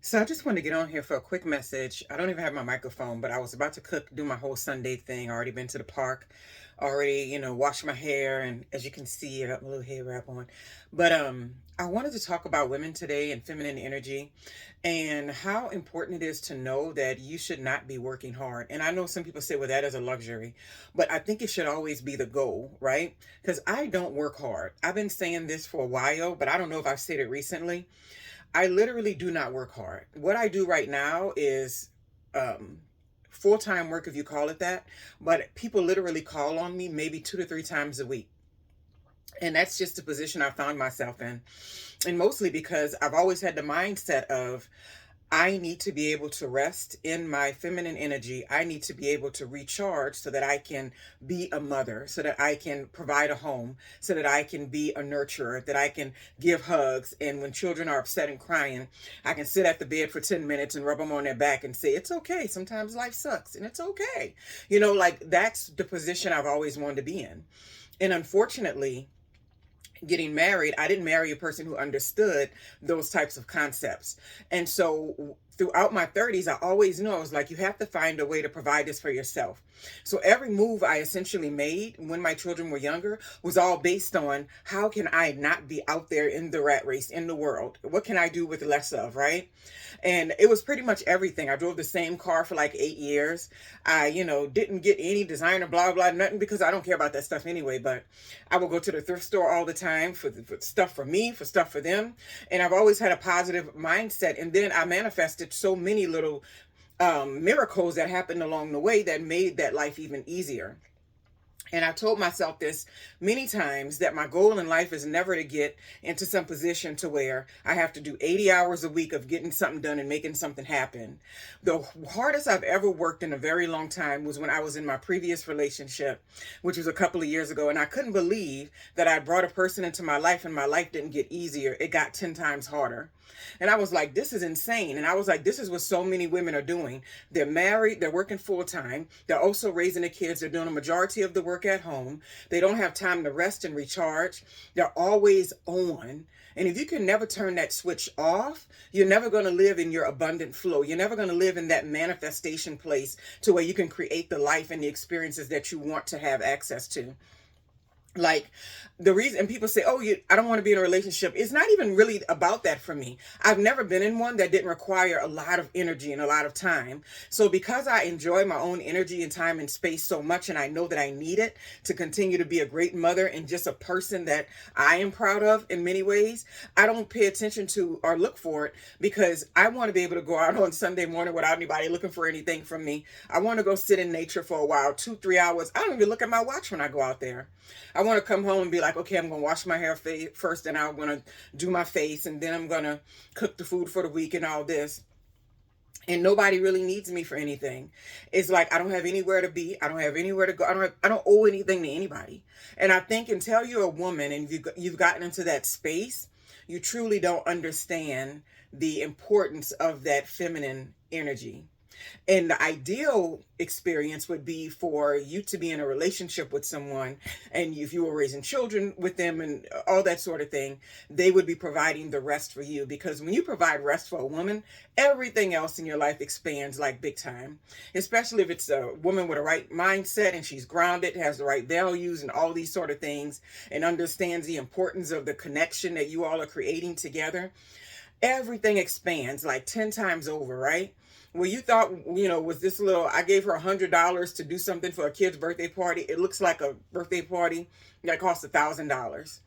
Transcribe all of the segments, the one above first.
So I just wanted to get on here for a quick message. I don't even have my microphone, but I was about to do my whole Sunday thing. I already been to the park, already, washed my hair, and as you can see, I got my little hair wrap on. But I wanted to talk about women today and feminine energy and how important it is to know that you should not be working hard. And I know some people say, well, that is a luxury, but I think it should always be the goal, right? Because I don't work hard. I've been saying this for a while, but I don't know if I've said it recently. I literally do not work hard. What I do right now is um, full time work, if you call it that. But people literally call on me maybe 2 to 3 times a week. And that's just the position I found myself in. And mostly because I've always had the mindset of I need to be able to rest in my feminine energy. I need to be able to recharge so that I can be a mother, so that I can provide a home, so that I can be a nurturer, that I can give hugs. And when children are upset and crying, I can sit at the bed for 10 minutes and rub them on their back and say, it's okay. Sometimes life sucks and it's okay. Like that's the position I've always wanted to be in. And unfortunately, getting married, I didn't marry a person who understood those types of concepts. And so throughout my 30s, I always knew I was like, you have to find a way to provide this for yourself. So every move I essentially made when my children were younger was all based on how can I not be out there in the rat race in the world? What can I do with less of, right? And it was pretty much everything. I drove the same car for like 8 years. I, didn't get any designer, blah, blah, nothing because I don't care about that stuff anyway. But I will go to the thrift store all the time for stuff for me, for stuff for them. And I've always had a positive mindset. And then I manifested so many little miracles that happened along the way that made that life even easier. And I told myself this many times that my goal in life is never to get into some position to where I have to do 80 hours a week of getting something done and making something happen. The hardest I've ever worked in a very long time was when I was in my previous relationship, which was a couple of years ago. And I couldn't believe that I brought a person into my life and my life didn't get easier. It got 10 times harder. And I was like, this is insane. And I was like, this is what so many women are doing. They're married, they're working full time, they're also raising the kids, they're doing a majority of the work at home. They don't have time to rest and recharge. They're always on. And if you can never turn that switch off, you're never going to live in your abundant flow. You're never going to live in that manifestation place to where you can create the life and the experiences that you want to have access to. Like the reason, and people say, oh, I don't want to be in a relationship. It's not even really about that for me. I've never been in one that didn't require a lot of energy and a lot of time. So because I enjoy my own energy and time and space so much, and I know that I need it to continue to be a great mother and just a person that I am proud of in many ways, I don't pay attention to or look for it because I want to be able to go out on Sunday morning without anybody looking for anything from me. I want to go sit in nature for a while, 2, 3 hours. I don't even look at my watch when I go out there. I want to come home and be like, okay, I'm going to wash my hair first, and I'm going to do my face, and then I'm going to cook the food for the week and all this. And nobody really needs me for anything. It's like I don't have anywhere to be. I don't have anywhere to go. I don't owe anything to anybody. And I think until you're a woman and you've gotten into that space, you truly don't understand the importance of that feminine energy. And the ideal experience would be for you to be in a relationship with someone, and if you were raising children with them and all that sort of thing, they would be providing the rest for you. Because when you provide rest for a woman, everything else in your life expands like big time. Especially if it's a woman with a right mindset and she's grounded, has the right values and all these sort of things, and understands the importance of the connection that you all are creating together. Everything expands like 10 times over, right? Well, you thought, was this little, I gave her $100 to do something for a kid's birthday party. It looks like a birthday party that cost $1,000.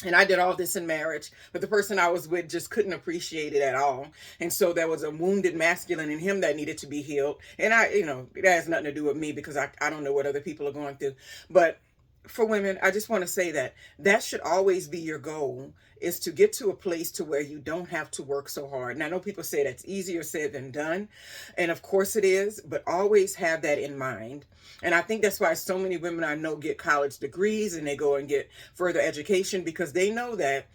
And I did all this in marriage, but the person I was with just couldn't appreciate it at all. And so there was a wounded masculine in him that needed to be healed. And it has nothing to do with me because I don't know what other people are going through. But for women, I just want to say that should always be your goal, is to get to a place to where you don't have to work so hard. And I know people say that's easier said than done. And of course it is, but always have that in mind. And I think that's why so many women I know get college degrees and they go and get further education, because they know that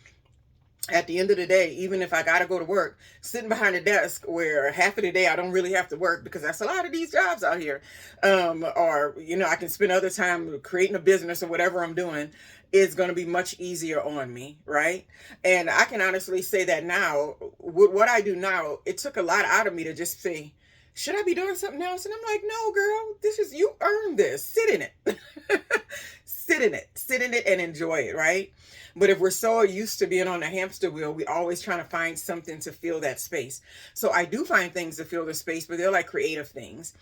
at the end of the day, even if I got to go to work, sitting behind a desk where half of the day I don't really have to work, because that's a lot of these jobs out here, or, I can spend other time creating a business or whatever I'm doing. is going to be much easier on me, right? And I can honestly say that now, with what I do now, it took a lot out of me to just say, should I be doing something else? And I'm like, no, girl, this is, you earned this. Sit in it. Sit in it and enjoy it, right? But if we're so used to being on the hamster wheel, we always trying to find something to fill that space. So I do find things to fill the space, but they're like creative things.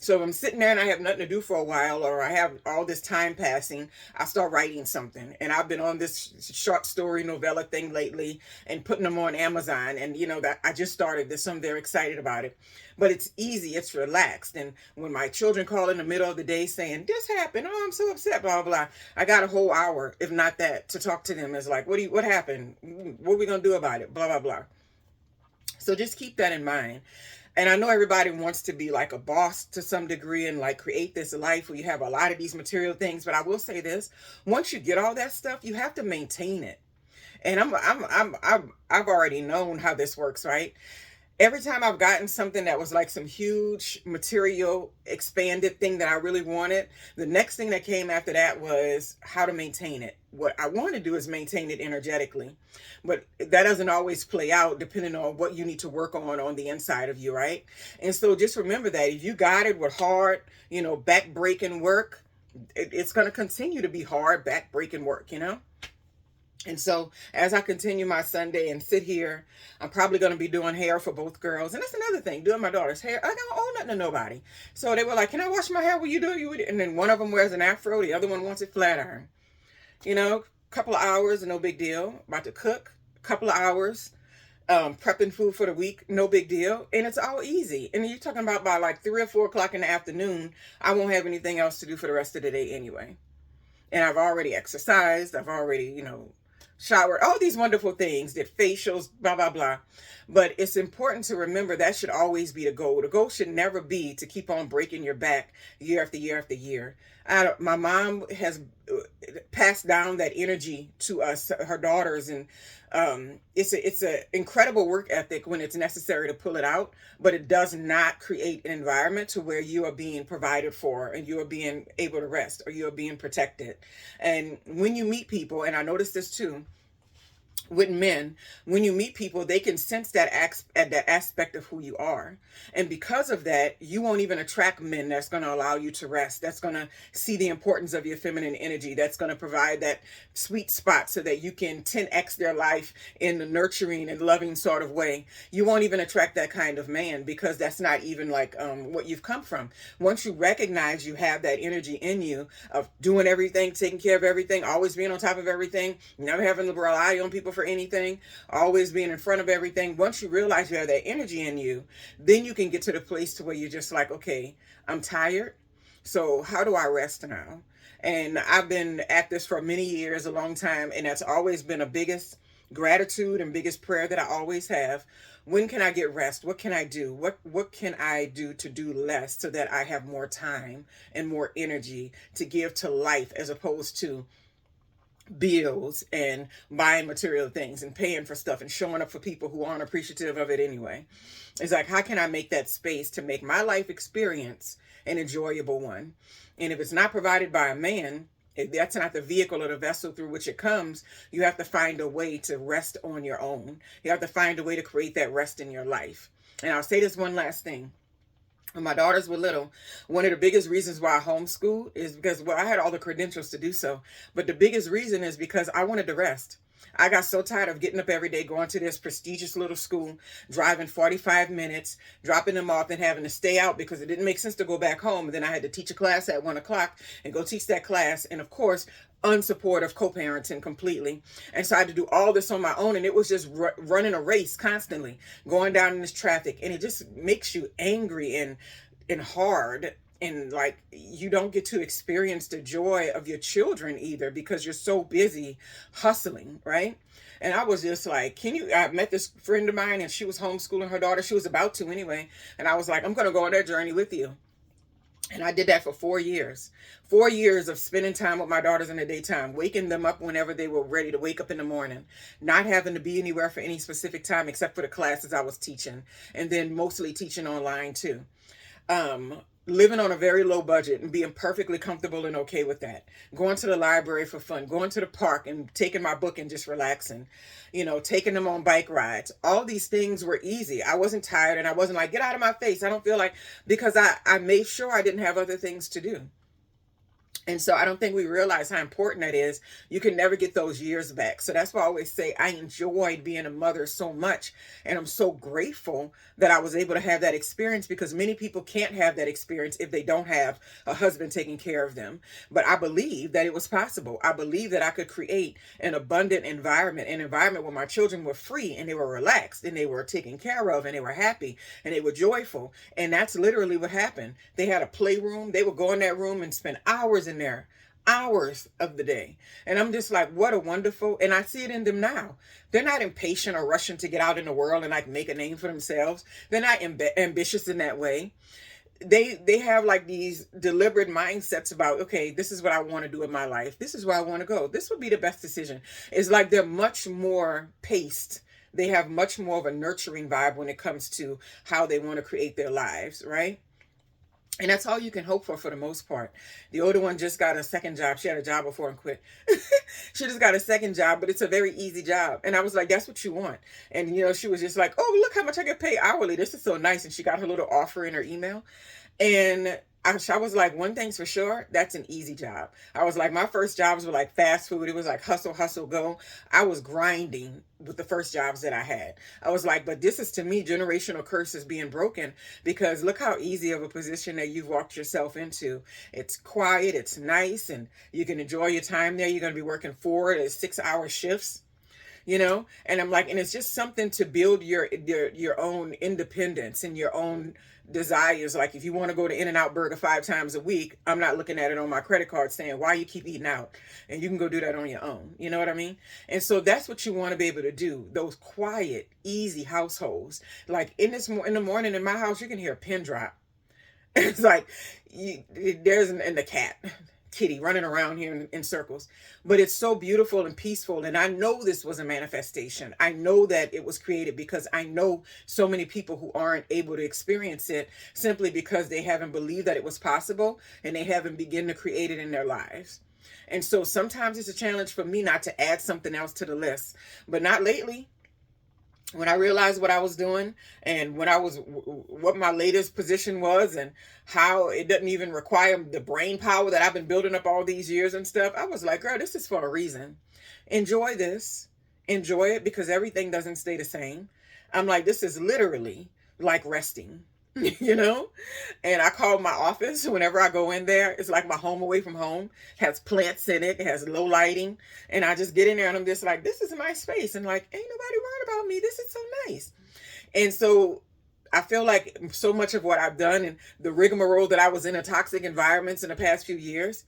So if I'm sitting there and I have nothing to do for a while, or I have all this time passing, I start writing something. And I've been on this short story novella thing lately and putting them on Amazon. And you know that I just started this, so I'm very excited about it. But it's easy, it's relaxed. And when my children call in the middle of the day saying, this happened, oh, I'm so upset, blah, blah, blah. I got a whole hour, if not that, to talk to them. It's like, what happened? What are we gonna do about it? Blah, blah, blah. So just keep that in mind. And I know everybody wants to be like a boss to some degree and like create this life where you have a lot of these material things. But I will say this, once you get all that stuff, you have to maintain it. And I've already known how this works, right? Every time I've gotten something that was like some huge material expanded thing that I really wanted, the next thing that came after that was how to maintain it. What I want to do is maintain it energetically, but that doesn't always play out depending on what you need to work on the inside of you, right? And so just remember that if you got it with hard, back breaking work, it's going to continue to be hard, back breaking work, And so as I continue my Sunday and sit here, I'm probably going to be doing hair for both girls. And that's another thing, doing my daughter's hair. I don't owe nothing to nobody. So they were like, can I wash my hair? Will you do it? And then one of them wears an afro. The other one wants it flat iron. Couple of hours, no big deal. About to cook, a couple of hours. Prepping food for the week, no big deal. And it's all easy. And you're talking about by like 3 or 4 o'clock in the afternoon, I won't have anything else to do for the rest of the day anyway. And I've already exercised. I've already, showered, all these wonderful things, did facials, blah, blah, blah. But it's important to remember that should always be the goal. The goal should never be to keep on breaking your back year after year after year. My mom has passed down that energy to us, her daughters, and it's a incredible work ethic when it's necessary to pull it out, but it does not create an environment to where you are being provided for and you are being able to rest or you are being protected. And when you meet people, and I noticed this too, with men, when you meet people, they can sense that aspect of who you are. And because of that, you won't even attract men that's going to allow you to rest, that's going to see the importance of your feminine energy, that's going to provide that sweet spot so that you can 10x their life in the nurturing and loving sort of way. You won't even attract that kind of man because that's not even like what you've come from. Once you recognize you have that energy in you of doing everything, taking care of everything, always being on top of everything, never having to rely on people for anything, always being in front of everything. Once you realize you have that energy in you, then you can get to the place to where you're just like, okay, I'm tired. So how do I rest now? And I've been at this for many years, a long time. And that's always been a biggest gratitude and biggest prayer that I always have. When can I get rest? What can I do? What can I do to do less so that I have more time and more energy to give to life as opposed to bills and buying material things and paying for stuff and showing up for people who aren't appreciative of it anyway. It's like, how can I make that space to make my life experience an enjoyable one? And if it's not provided by a man, if that's not the vehicle or the vessel through which it comes, you have to find a way to rest on your own. You have to find a way to create that rest in your life. And I'll say this one last thing. When my daughters were little, one of the biggest reasons why I homeschooled is because, well, I had all the credentials to do so. But the biggest reason is because I wanted to rest. I got so tired of getting up every day, going to this prestigious little school, driving 45 minutes, dropping them off and having to stay out because it didn't make sense to go back home. And then I had to teach a class at 1 o'clock and go teach that class. And of course, unsupportive co-parenting completely. And so I had to do all this on my own. And it was just running a race constantly, going down in this traffic. And it just makes you angry and hard. And like, you don't get to experience the joy of your children either because you're so busy hustling, right? And I was just like, I met this friend of mine and she was homeschooling her daughter. She was about to anyway. And I was like, I'm going to go on that journey with you. And I did that for 4 years. 4 years of spending time with my daughters in the daytime, waking them up whenever they were ready to wake up in the morning, not having to be anywhere for any specific time except for the classes I was teaching, and then mostly teaching online too. living on a very low budget and being perfectly comfortable and okay with that. Going to the library for fun, going to the park and taking my book and just relaxing, taking them on bike rides. All these things were easy. I wasn't tired and I wasn't like, get out of my face. I don't feel like, because I made sure I didn't have other things to do. And so I don't think we realize how important that is. You can never get those years back. So that's why I always say I enjoyed being a mother so much. And I'm so grateful that I was able to have that experience, because many people can't have that experience if they don't have a husband taking care of them. But I believe that it was possible. I believe that I could create an abundant environment, an environment where my children were free and they were relaxed and they were taken care of and they were happy and they were joyful. And that's literally what happened. They had a playroom. They would go in that room and spend hours in there, hours of the day. And I'm just like, what a wonderful, and I see it in them now. They're not impatient or rushing to get out in the world and like make a name for themselves. They're not ambitious in that way. They have like these deliberate mindsets about, okay, this is what I want to do in my life. This is where I want to go. This would be the best decision. It's like they're much more paced. They have much more of a nurturing vibe when it comes to how they want to create their lives, right? And that's all you can hope for the most part. The older one just got a second job. She had a job before and quit. She just got a second job, but it's a very easy job. And I was like, that's what you want. And, she was just like, oh, look how much I get paid hourly. This is so nice. And she got her little offer in her email. And I was like, one thing's for sure, that's an easy job. I was like, my first jobs were like fast food. It was like hustle, hustle, go. I was grinding with the first jobs that I had. I was like, but this is, to me, generational curses being broken, because look how easy of a position that you've walked yourself into. It's quiet, it's nice, and you can enjoy your time there. You're going to be working 4 to 6 hour shifts. And I'm like, and it's just something to build your own independence and your own desires. Like if you want to go to In-N-Out Burger 5 times a week, I'm not looking at it on my credit card saying, why you keep eating out? And you can go do that on your own. You know what I mean? And so that's what you want to be able to do. Those quiet, easy households. Like in the morning in my house, you can hear a pin drop. It's like there's and the cat. Kitty running around here in circles, but it's so beautiful and peaceful. And I know this was a manifestation. I know that it was created because I know so many people who aren't able to experience it simply because they haven't believed that it was possible and they haven't begun to create it in their lives. And so sometimes it's a challenge for me not to add something else to the list, but not lately. When I realized what I was doing and what my latest position was and how it doesn't even require the brain power that I've been building up all these years and stuff, I was like, girl, this is for a reason. Enjoy this. Enjoy it, because everything doesn't stay the same. I'm like, this is literally like resting. And I call my office whenever I go in there. It's like my home away from home. It has plants in it. It has low lighting. And I just get in there and I'm just like, this is my space. And like, ain't nobody worried about me. This is so nice. And so I feel like so much of what I've done and the rigmarole that I was in toxic environments in the past few years,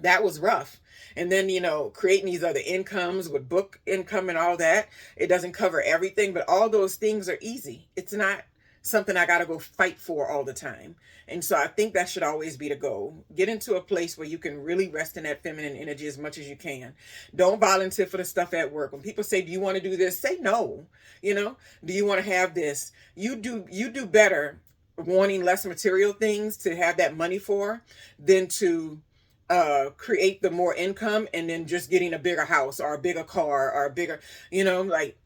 that was rough. And then, creating these other incomes with book income and all that, it doesn't cover everything, but all those things are easy. It's not something I got to go fight for all the time. And so I think that should always be the goal. Get into a place where you can really rest in that feminine energy as much as you can. Don't volunteer for the stuff at work. When people say, do you want to do this? Say no. Do you want to have this? You do better wanting less material things to have that money for than to create the more income and then just getting a bigger house or a bigger car or a bigger, like,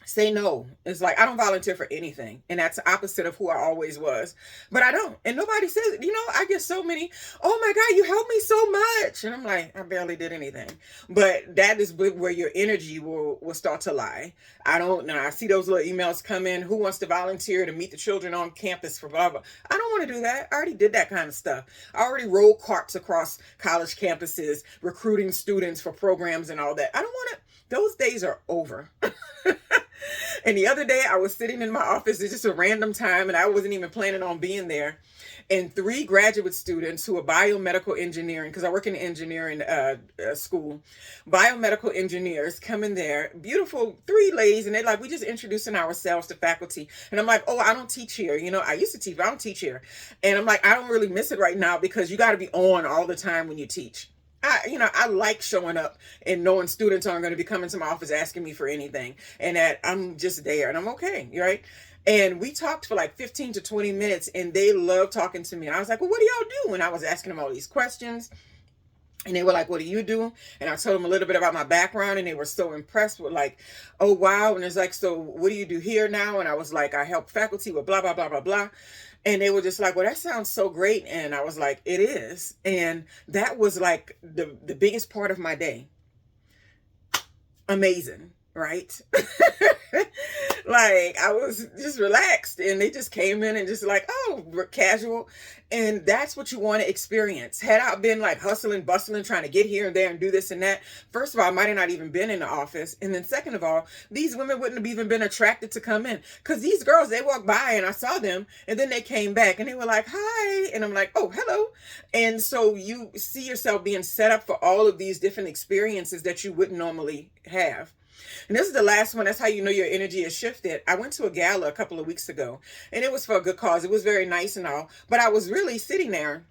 say no. It's like, I don't volunteer for anything. And that's the opposite of who I always was. But I don't. And nobody says it. I get so many, oh my God, you helped me so much. And I'm like, I barely did anything. But that is where your energy will start to lie. I don't know. I see those little emails come in. Who wants to volunteer to meet the children on campus for blah, blah. I don't want to do that. I already did that kind of stuff. I already rolled carts across college campuses, recruiting students for programs and all that. I don't want to. Those days are over. And the other day I was sitting in my office. It's just a random time and I wasn't even planning on being there. And 3 graduate students who are biomedical engineering, because I work in the engineering school, biomedical engineers come in there, beautiful 3 ladies, and they're like, we just introducing ourselves to faculty. And I'm like, oh, I don't teach here. I used to teach, but I don't teach here. And I'm like, I don't really miss it right now because you got to be on all the time when you teach. I like showing up and knowing students aren't going to be coming to my office asking me for anything and that I'm just there and I'm okay, right? And we talked for like 15 to 20 minutes, and they loved talking to me. And I was like, well, what do y'all do? And I was asking them all these questions. And they were like, what do you do? And I told them a little bit about my background, and they were so impressed with like, oh, wow. And it's like, so what do you do here now? And I was like, I help faculty with blah, blah, blah, blah, blah. And they were just like, well, that sounds so great. And I was like, it is. And that was like the biggest part of my day. Amazing, right? Like, I was just relaxed, and they just came in and just like, oh, we're casual. And that's what you want to experience. Had I been like hustling, bustling, trying to get here and there and do this and that, first of all, I might have not even been in the office. And then second of all, these women wouldn't have even been attracted to come in, because these girls, they walked by and I saw them, and then they came back and they were like, hi. And I'm like, oh, hello. And so you see yourself being set up for all of these different experiences that you wouldn't normally have. And this is the last one. That's how you know your energy is shifted. I went to a gala a couple of weeks ago, and it was for a good cause. It was very nice and all, but I was really sitting there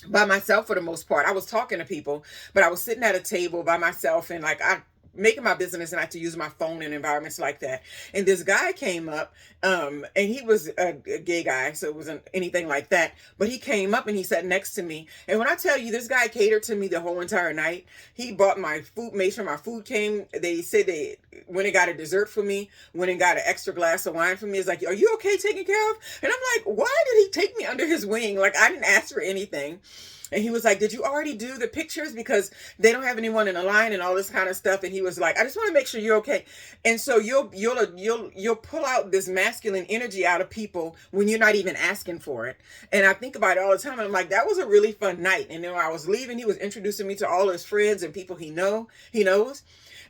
by myself for the most part. I was talking to people, but I was sitting at a table by myself, and like, I making my business and I had to use my phone in environments like that. And this guy came up, and he was a gay guy, so it wasn't anything like that. But he came up and he sat next to me. And when I tell you, this guy catered to me the whole entire night. He bought my food, made sure my food came. They said they went and got a dessert for me, went and got an extra glass of wine for me. It's like, are you okay taken care of? And I'm like, why did he take me under his wing? Like, I didn't ask for anything. And he was like, did you already do the pictures? Because they don't have anyone in the line and all this kind of stuff. And he was like, I just want to make sure you're okay. And so you'll pull out this masculine energy out of people when you're not even asking for it. And I think about it all the time. And I'm like, that was a really fun night. And then when I was leaving, he was introducing me to all his friends and people he knows.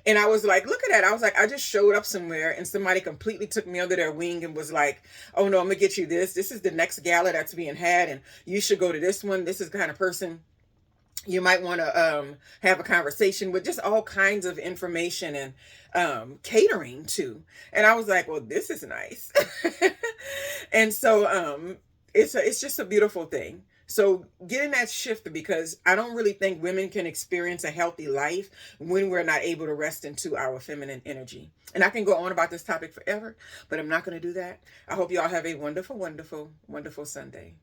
And I was like, look at that. I was like, I just showed up somewhere and somebody completely took me under their wing and was like, oh no, I'm gonna get you this. This is the next gala that's being had, and you should go to this one. This is the kind of person you might want to have a conversation with, just all kinds of information and catering to. And I was like, well, this is nice. And so it's just a beautiful thing. So getting that shift, because I don't really think women can experience a healthy life when we're not able to rest into our feminine energy. And I can go on about this topic forever, but I'm not going to do that. I hope you all have a wonderful, wonderful, wonderful Sunday.